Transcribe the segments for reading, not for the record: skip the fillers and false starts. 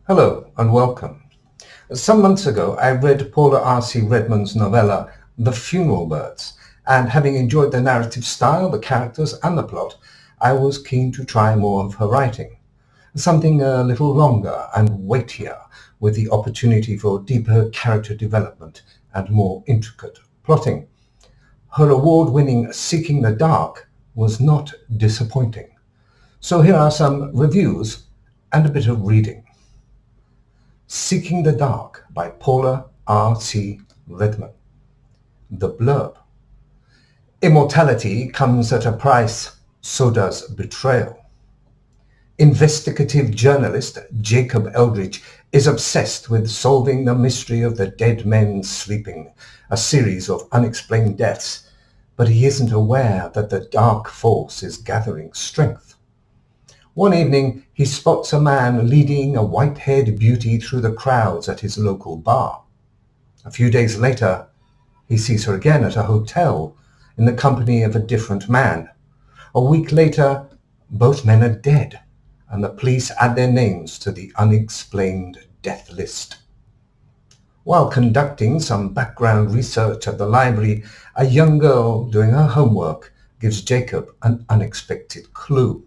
Hello and welcome. Some months ago I read Paula R.C.Readman's novella The Funeral Birds, and having enjoyed the narrative style, the characters and the plot, I was keen to try more of her writing. Something a little longer and weightier, with the opportunity for deeper character development and more intricate plotting. Her award-winning Seeking the Dark was not disappointing. So here are some reviews and a bit of reading. Seeking the Dark by Paula R.C.Readman. The blurb. Immortality comes at a price, so does betrayal. Investigative journalist Jacob Eldridge is obsessed with solving the mystery of the dead men sleeping, a series of unexplained deaths, but he isn't aware that the dark force is gathering strength. One evening, he spots a man leading a white-haired beauty through the crowds at his local bar. A few days later, he sees her again at a hotel in the company of a different man. A week later, both men are dead, and the police add their names to the unexplained death list. While conducting some background research at the library, a young girl doing her homework gives Jacob an unexpected clue.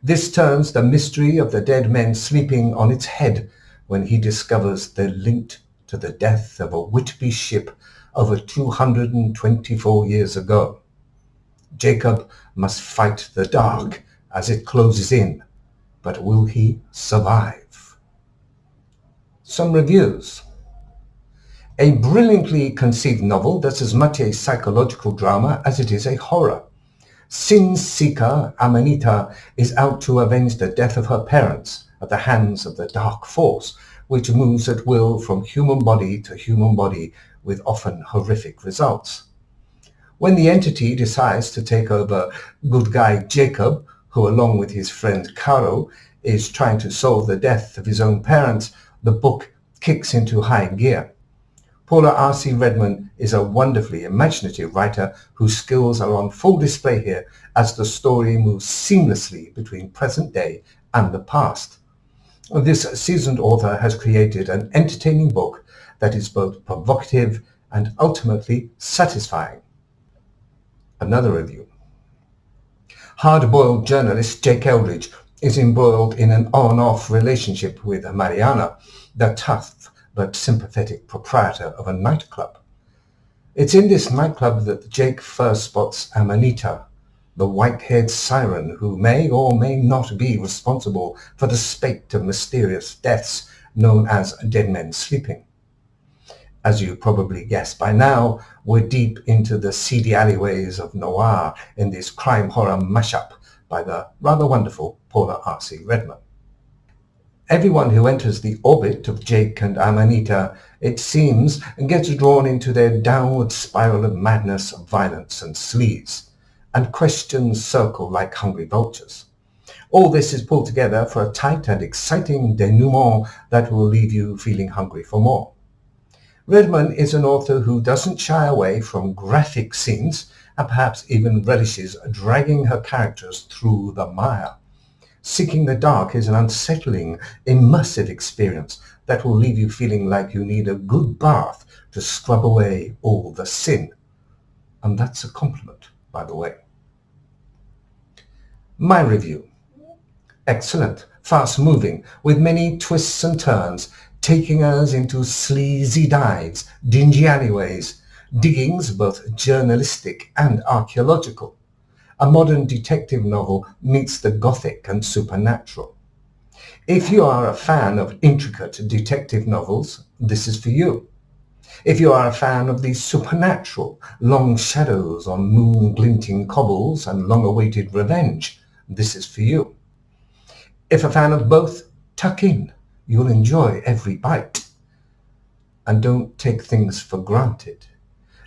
This turns the mystery of the dead men sleeping on its head when he discovers they're linked to the death of a Whitby ship over 224 years ago. Jacob must fight the dark as it closes in, but will he survive? Some reviews. A brilliantly conceived novel that's as much a psychological drama as it is a horror. Sin seeker Amanita is out to avenge the death of her parents at the hands of the dark force, which moves at will from human body to human body with often horrific results. When the entity decides to take over good guy Jacob, who along with his friend Caro is trying to solve the death of his own parents, the book kicks into high gear. Paula R.C.Readman is a wonderfully imaginative writer whose skills are on full display here as the story moves seamlessly between present day and the past. This seasoned author has created an entertaining book that is both provocative and ultimately satisfying. Another review. Hard-boiled journalist Jake Eldridge is embroiled in an on-off relationship with Mariana, the tough but sympathetic proprietor of a nightclub. It's in this nightclub that Jake first spots Amanita, the white-haired siren who may or may not be responsible for the spate of mysterious deaths known as dead men sleeping. As you probably guessed by now, we're deep into the seedy alleyways of noir in this crime horror mashup by the rather wonderful Paula R.C.Readman. Everyone who enters the orbit of Jake and Amanita, it seems, gets drawn into their downward spiral of madness, violence and sleaze, and questions circle like hungry vultures. All this is pulled together for a tight and exciting denouement that will leave you feeling hungry for more. Readman is an author who doesn't shy away from graphic scenes and perhaps even relishes dragging her characters through the mire. Seeking the Dark is an unsettling, immersive experience that will leave you feeling like you need a good bath to scrub away all the sin. And that's a compliment, by the way. My review. Excellent, fast-moving, with many twists and turns, taking us into sleazy dives, dingy alleyways, diggings both journalistic and archaeological. A modern detective novel meets the gothic and supernatural. If you are a fan of intricate detective novels, this is for you. If you are a fan of the supernatural, long shadows on moon-glinting cobbles and long-awaited revenge, this is for you. If a fan of both, tuck in. You'll enjoy every bite. And don't take things for granted.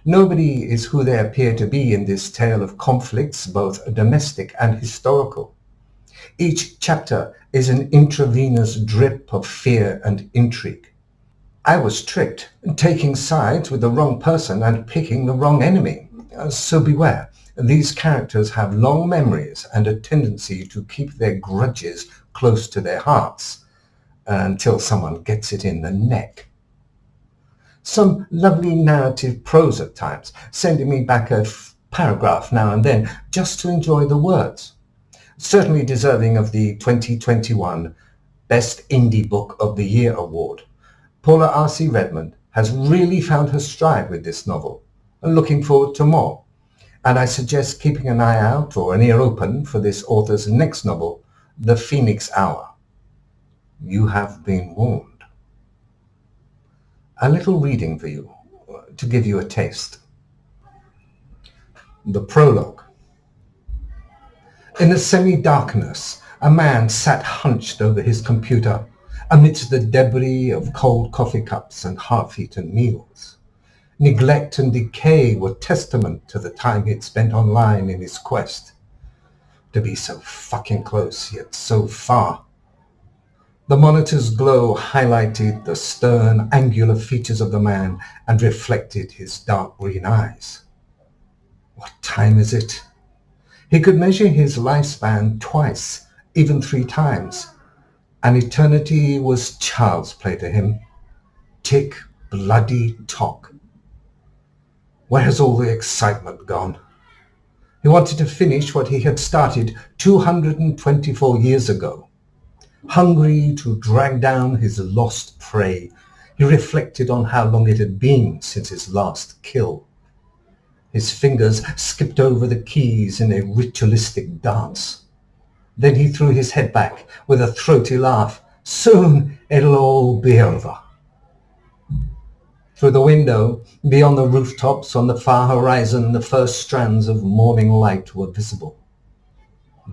Nobody is who they appear to be in this tale of conflicts, both domestic and historical. Each chapter is an intravenous drip of fear and intrigue. I was tricked, taking sides with the wrong person and picking the wrong enemy. So beware. These characters have long memories and a tendency to keep their grudges close to their hearts. until someone gets it in the neck. Some lovely narrative prose at times, sending me back a paragraph now and then just to enjoy the words. Certainly deserving of the 2021 Best Indie Book of the Year award. Paula R.C.Readman has really found her stride with this novel, and looking forward to more. And I suggest keeping an eye out or an ear open for this author's next novel, The Phoenix Hour. You have been warned. A little reading for you, to give you a taste. The prologue. In the semi-darkness, a man sat hunched over his computer amidst the debris of cold coffee cups and half-eaten meals. Neglect and decay were testament to the time he'd spent online in his quest. To be so fucking close, yet so far. The monitor's glow highlighted the stern, angular features of the man and reflected his dark green eyes. What time is it? He could measure his lifespan twice, even 3 times. An eternity was child's play to him. Tick, bloody tock. Where has all the excitement gone? He wanted to finish what he had started 224 years ago. Hungry to drag down his lost prey, he reflected on how long it had been since his last kill. His fingers skipped over the keys in a ritualistic dance. Then he threw his head back with a throaty laugh. Soon it'll all be over. Through the window, beyond the rooftops on the far horizon, the first strands of morning light were visible.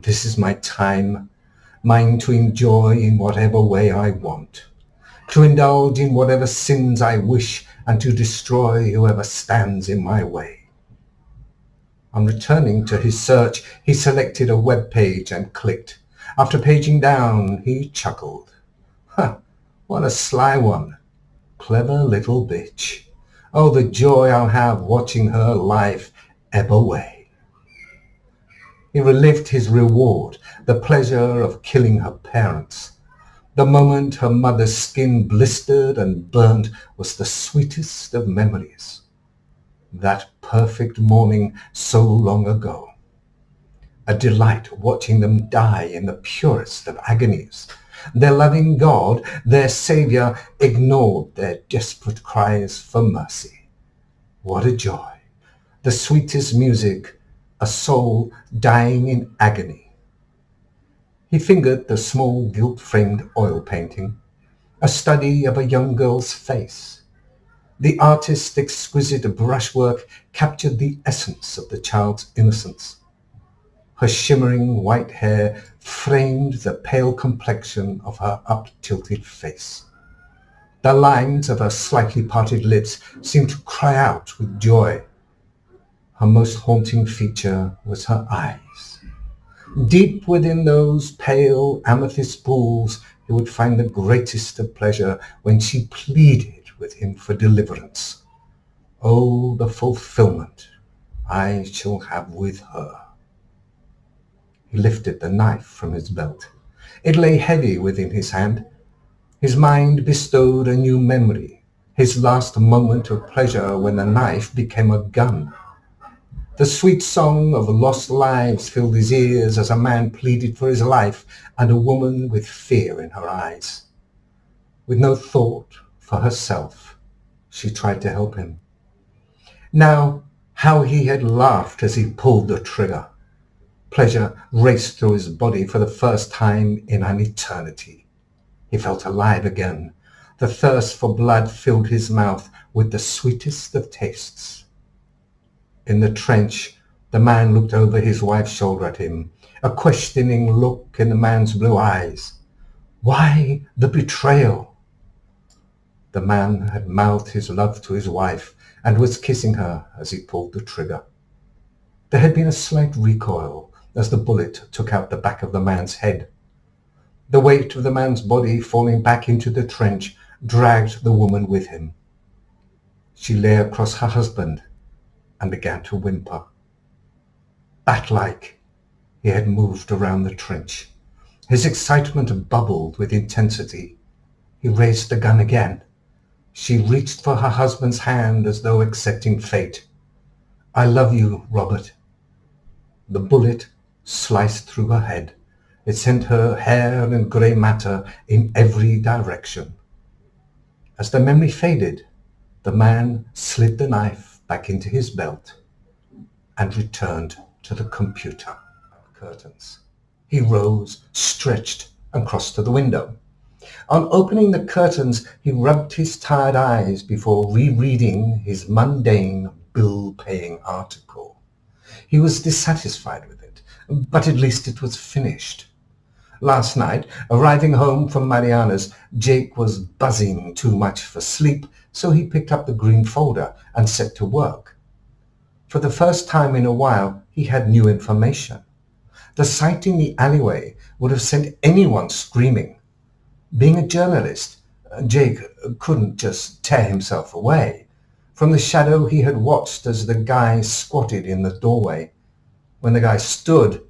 This is my time. Mine to enjoy in whatever way I want, to indulge in whatever sins I wish, and to destroy whoever stands in my way. On returning to his search, he selected a web page and clicked. After paging down, he chuckled. What a sly one. Clever little bitch. Oh, the joy I'll have watching her life ebb away. He relived his reward, the pleasure of killing her parents. The moment her mother's skin blistered and burned was the sweetest of memories. That perfect morning so long ago. A delight watching them die in the purest of agonies. Their loving God, their Saviour, ignored their desperate cries for mercy. What a joy! The sweetest music, a soul dying in agony. He fingered the small gilt-framed oil painting, a study of a young girl's face. The artist's exquisite brushwork captured the essence of the child's innocence. Her shimmering white hair framed the pale complexion of her up-tilted face. The lines of her slightly parted lips seemed to cry out with joy. Her most haunting feature was her eyes. Deep within those pale amethyst pools, he would find the greatest of pleasure when she pleaded with him for deliverance. Oh, the fulfillment I shall have with her. He lifted the knife from his belt. It lay heavy within his hand. His mind bestowed a new memory, his last moment of pleasure when the knife became a gun. The sweet song of lost lives filled his ears as a man pleaded for his life and a woman with fear in her eyes. With no thought for herself, she tried to help him. Now, how he had laughed as he pulled the trigger. Pleasure raced through his body for the first time in an eternity. He felt alive again. The thirst for blood filled his mouth with the sweetest of tastes. In the trench, the man looked over his wife's shoulder at him, a questioning look in the man's blue eyes. Why the betrayal? The man had mouthed his love to his wife and was kissing her as he pulled the trigger. There had been a slight recoil as the bullet took out the back of the man's head. The weight of the man's body falling back into the trench dragged the woman with him. She lay across her husband and began to whimper. Bat-like, he had moved around the trench. His excitement bubbled with intensity. He raised the gun again. She reached for her husband's hand as though accepting fate. "I love you, Robert." The bullet sliced through her head. It sent her hair and grey matter in every direction. As the memory faded, the man slid the knife back into his belt and returned to the computer. Curtains. He rose, stretched, and crossed to the window. On opening the curtains, he rubbed his tired eyes before rereading his mundane, bill-paying article. He was dissatisfied with it, but at least it was finished. Last night, arriving home from Mariana's, Jake was buzzing too much for sleep, so he picked up the green folder and set to work. For the first time in a while, he had new information. The sight in the alleyway would have sent anyone screaming. Being a journalist, Jake couldn't just tear himself away. From the shadow he had watched as the guy squatted in the doorway. When the guy stood,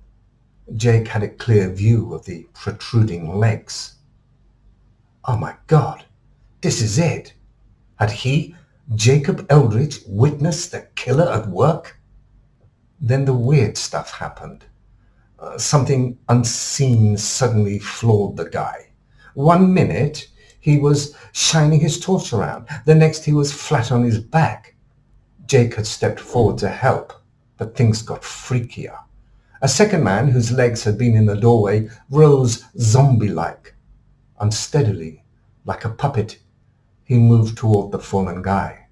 Jake had a clear view of the protruding legs. Oh my God, this is it. Had he, Jacob Eldridge, witnessed the killer at work? Then the weird stuff happened. Something unseen suddenly floored the guy. 1 minute he was shining his torch around. The next he was flat on his back. Jake had stepped forward to help, but things got freakier. A second man, whose legs had been in the doorway, rose zombie-like. Unsteadily, like a puppet, he moved toward the fallen guy.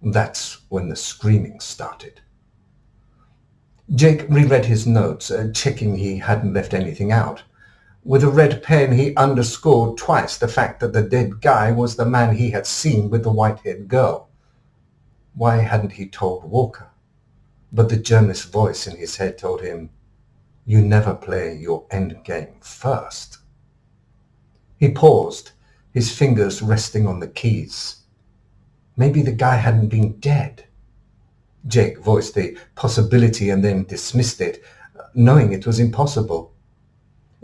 That's when the screaming started. Jake reread his notes, checking he hadn't left anything out. With a red pen, he underscored twice the fact that the dead guy was the man he had seen with the white-haired girl. Why hadn't he told Walker? But the journalist's voice in his head told him, "You never play your end game first." He paused, his fingers resting on the keys. Maybe the guy hadn't been dead. Jake voiced the possibility and then dismissed it, knowing it was impossible.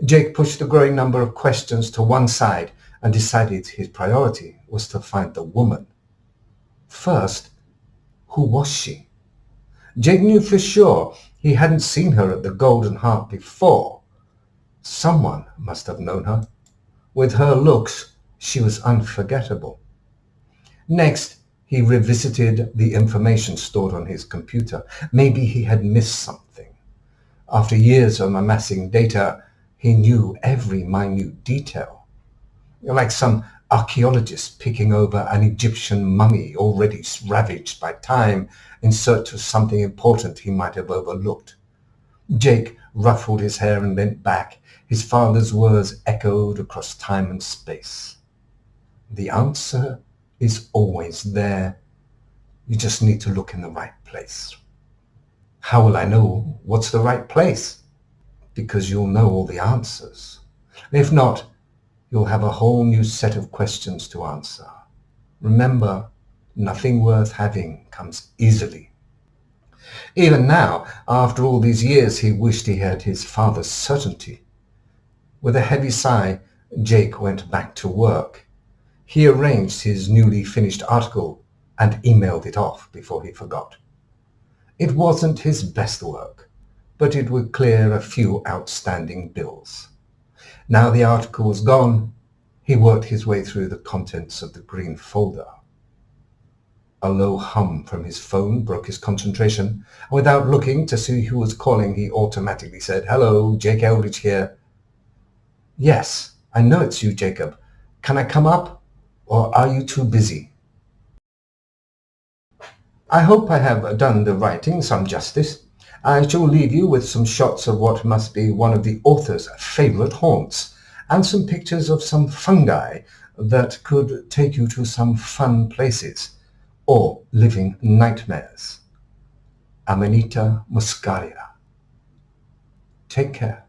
Jake pushed the growing number of questions to one side and decided his priority was to find the woman. First, who was she? Jake knew for sure he hadn't seen her at the Golden Heart before. Someone must have known her. With her looks, she was unforgettable. Next, he revisited the information stored on his computer. Maybe he had missed something. After years of amassing data, he knew every minute detail. Like some archaeologist picking over an Egyptian mummy already ravaged by time in search of something important he might have overlooked. Jake ruffled his hair and leant back. His father's words echoed across time and space. The answer is always there. You just need to look in the right place. How will I know what's the right place? Because you'll know all the answers. If not, you'll have a whole new set of questions to answer. Remember, nothing worth having comes easily. Even now, after all these years, he wished he had his father's certainty. With a heavy sigh, Jake went back to work. He arranged his newly finished article and emailed it off before he forgot. It wasn't his best work, but it would clear a few outstanding bills. Now the article was gone, he worked his way through the contents of the green folder. A low hum from his phone broke his concentration. Without looking to see who was calling, he automatically said, "Hello, Jake Eldridge here." "Yes, I know it's you, Jacob. Can I come up, or are you too busy?" I hope I have done the writing some justice. I shall leave you with some shots of what must be one of the author's favorite haunts, and some pictures of some fungi that could take you to some fun places, or living nightmares. Amanita muscaria. Take care.